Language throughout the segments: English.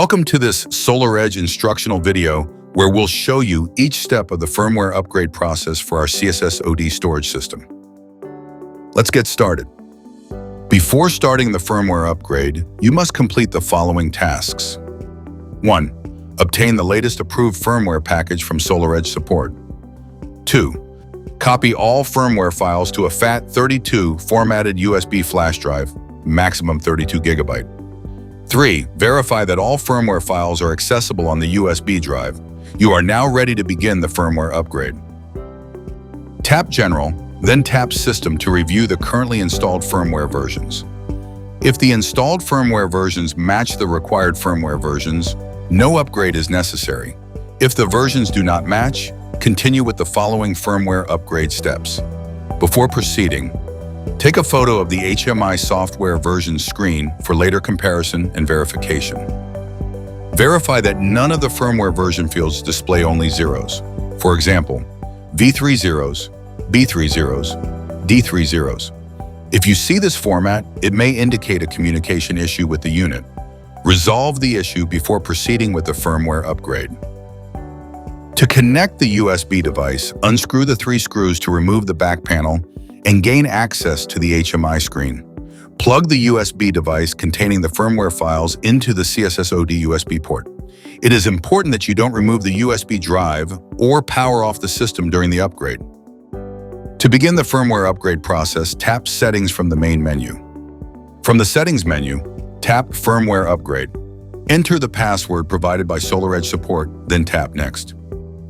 Welcome to this SolarEdge instructional video where we'll show you each step of the firmware upgrade process for our CSS-OD storage system. Let's get started. Before starting the firmware upgrade, you must complete the following tasks. 1. Obtain the latest approved firmware package from SolarEdge support. 2. Copy all firmware files to a FAT32 formatted USB flash drive, maximum 32 GB. 3. Verify that all firmware files are accessible on the USB drive. You are now ready to begin the firmware upgrade. Tap General, then tap System to review the currently installed firmware versions. If the installed firmware versions match the required firmware versions, no upgrade is necessary. If the versions do not match, continue with the following firmware upgrade steps. Before proceeding, take a photo of the HMI software version screen for later comparison and verification. Verify that none of the firmware version fields display only zeros. For example, V3 zeros, B3 zeros, D3 zeros. If you see this format, it may indicate a communication issue with the unit. Resolve the issue before proceeding with the firmware upgrade. To connect the USB device, unscrew the 3 screws to remove the back panel and gain access to the HMI screen. Plug the USB device containing the firmware files into the CSS-OD USB port. It is important that you don't remove the USB drive or power off the system during the upgrade. To begin the firmware upgrade process, tap Settings from the main menu. From the Settings menu, tap Firmware Upgrade. Enter the password provided by SolarEdge support, then tap Next.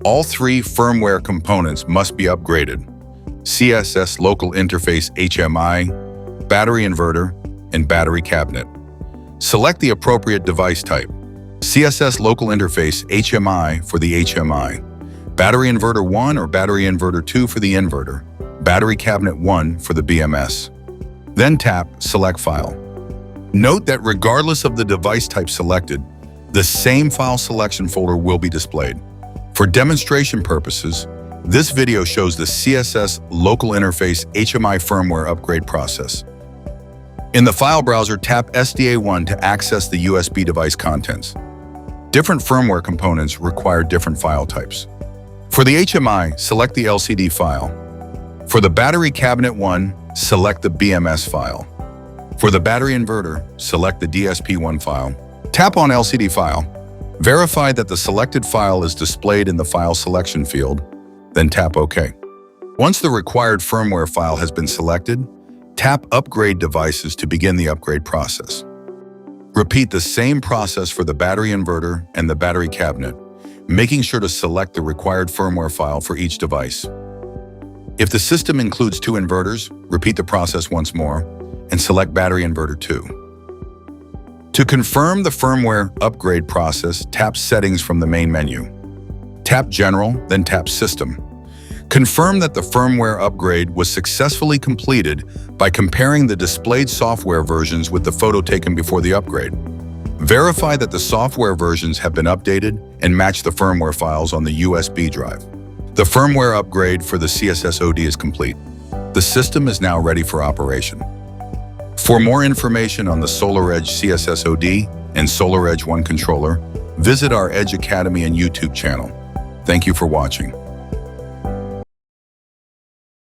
All 3 firmware components must be upgraded: CSS Local Interface HMI, Battery Inverter, and Battery Cabinet. Select the appropriate device type: CSS Local Interface HMI for the HMI, Battery Inverter 1 or Battery Inverter 2 for the inverter, Battery Cabinet 1 for the BMS. Then tap Select File. Note that regardless of the device type selected, the same file selection folder will be displayed. For demonstration purposes, this video shows the CSS Local Interface HMI firmware upgrade process. In the file browser, tap SDA1 to access the USB device contents. Different firmware components require different file types. For the HMI, select the LCD file. For the Battery Cabinet 1, select the BMS file. For the Battery Inverter, select the DSP1 file. Tap on LCD file. Verify that the selected file is displayed in the file selection field, then tap OK. Once the required firmware file has been selected, tap Upgrade Devices to begin the upgrade process. Repeat the same process for the battery inverter and the battery cabinet, making sure to select the required firmware file for each device. If the system includes 2 inverters, repeat the process once more and select Battery Inverter 2. To confirm the firmware upgrade process, tap Settings from the main menu. Tap General, then tap System. Confirm that the firmware upgrade was successfully completed by comparing the displayed software versions with the photo taken before the upgrade. Verify that the software versions have been updated and match the firmware files on the USB drive. The firmware upgrade for the CSS-OD is complete. The system is now ready for operation. For more information on the SolarEdge CSS-OD and SolarEdge One controller, visit our Edge Academy and YouTube channel. Thank you for watching.